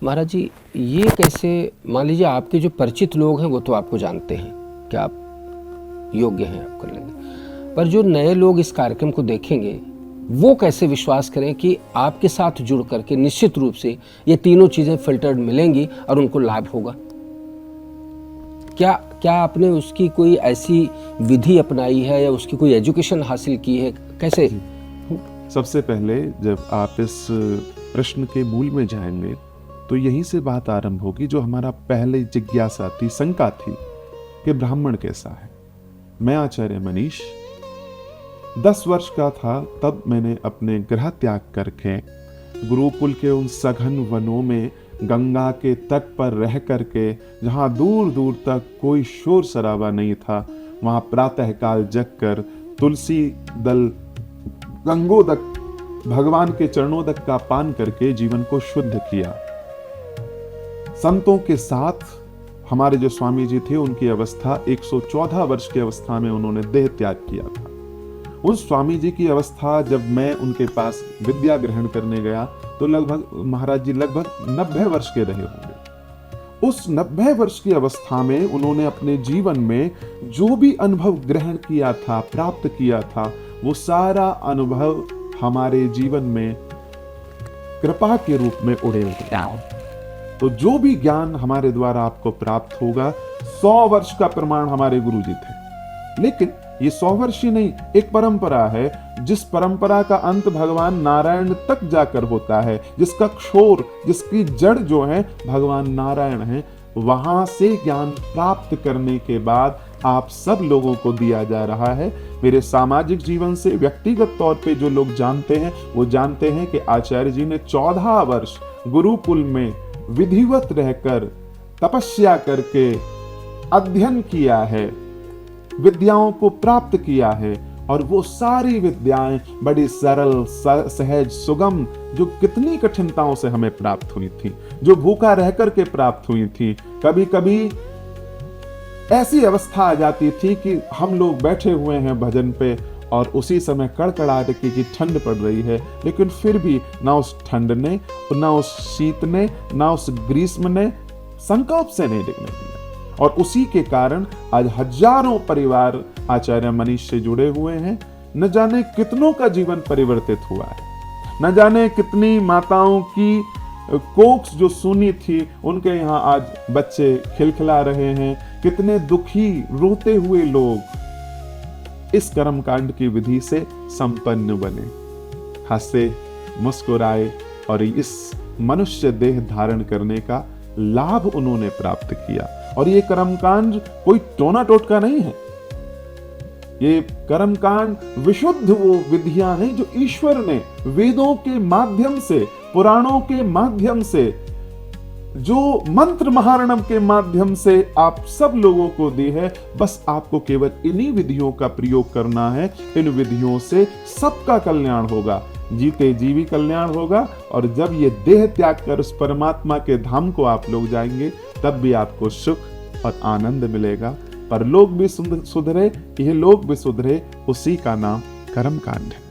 महाराज जी, ये कैसे, मान लीजिए आपके जो परिचित लोग हैं वो तो आपको जानते हैं कि आप योग्य हैं, आप कर लेंगे, पर जो नए लोग इस कार्यक्रम को देखेंगे वो कैसे विश्वास करें कि आपके साथ जुड़ करके निश्चित रूप से ये तीनों चीज़ें फिल्टर्ड मिलेंगी और उनको लाभ होगा? क्या आपने उसकी कोई ऐसी विधि अपनाई है या उसकी कोई एजुकेशन हासिल की है, कैसे? सबसे पहले जब आप इस प्रश्न के मूल में जाएंगे तो यहीं से बात आरंभ होगी। जो हमारा पहले जिज्ञासा थी, शंका थी कि ब्राह्मण कैसा है। मैं आचार्य मनीष 10 वर्ष का था तब मैंने अपने गृह त्याग करके गुरुकुल के उन सघन वनों में गंगा के तट पर रह करके, जहां दूर दूर तक कोई शोर शराबा नहीं था, वहां प्रातःकाल जगकर तुलसी दल गंगोदक भगवान के चरणोदक का पान करके जीवन को शुद्ध किया। संतों के साथ हमारे जो स्वामी जी थे उनकी अवस्था 114 वर्ष की अवस्था में उन्होंने देह त्याग किया था। उस स्वामी जी की अवस्था जब मैं उनके पास विद्या ग्रहण करने गया तो लगभग महाराज जी लगभग 90 वर्ष के रहे होंगे। उस 90 वर्ष की अवस्था में उन्होंने अपने जीवन में जो भी अनुभव ग्रहण किया था, प्राप्त किया था, वो सारा अनुभव हमारे जीवन में कृपा के रूप में उड़ेगा। तो जो भी ज्ञान हमारे द्वारा आपको प्राप्त होगा, 100 वर्ष का प्रमाण हमारे गुरु जी थे। लेकिन ये 100 वर्ष ही नहीं, एक परंपरा है जिस परंपरा का अंत भगवान नारायण तक जाकर होता है, जिसका क्षोर, जिसकी जड़ जो है भगवान नारायण है। वहां से ज्ञान प्राप्त करने के बाद आप सब लोगों को दिया जा रहा है। मेरे सामाजिक जीवन से व्यक्तिगत तौर पे जो लोग जानते हैं वो जानते हैं कि आचार्य जी ने 14 वर्ष गुरुकुल में विधिवत रहकर तपस्या करके अध्ययन किया है, विद्याओं को प्राप्त किया है। और वो सारी विद्याएं बड़ी सरल, सहज, सुगम, जो कितनी कठिनताओं से हमें प्राप्त हुई थी, जो भूखा रह करके प्राप्त हुई थी। कभी कभी ऐसी अवस्था आ जाती थी कि हम लोग बैठे हुए हैं भजन पे और उसी समय कड़कड़ाहट की ठंड पड़ रही है, लेकिन फिर भी ना उस ठंड ने, ना उस शीत ने, ना उस ग्रीष्म ने संकोप से नहीं डिगने दिया। और उसी के कारण आज हजारों परिवार आचार्य मनीष से जुड़े हुए हैं। न जाने कितनों का जीवन परिवर्तित हुआ है, न जाने कितनी माताओं की कोख जो सुनी थी उनके यहाँ आज बच्चे खिलखिला रहे हैं। कितने दुखी रोते हुए लोग इस कर्मकांड की विधि से संपन्न बने, हंसे, मुस्कुराए और इस मनुष्य देह धारण करने का लाभ उन्होंने प्राप्त किया। और ये कर्मकांड कोई टोना टोटका नहीं है, ये कर्मकांड विशुद्ध वो विधियां हैं जो ईश्वर ने वेदों के माध्यम से, पुराणों के माध्यम से, जो मंत्र महारणम के माध्यम से आप सब लोगों को दी है। बस आपको केवल इन्हीं विधियों का प्रयोग करना है। इन विधियों से सबका कल्याण होगा, जीते जीवी कल्याण होगा। और जब ये देह त्याग कर उस परमात्मा के धाम को आप लोग जाएंगे तब भी आपको सुख और आनंद मिलेगा। पर लोग भी सुधरे, यह लोग भी सुधरे, उसी का नाम कर्मकांड है।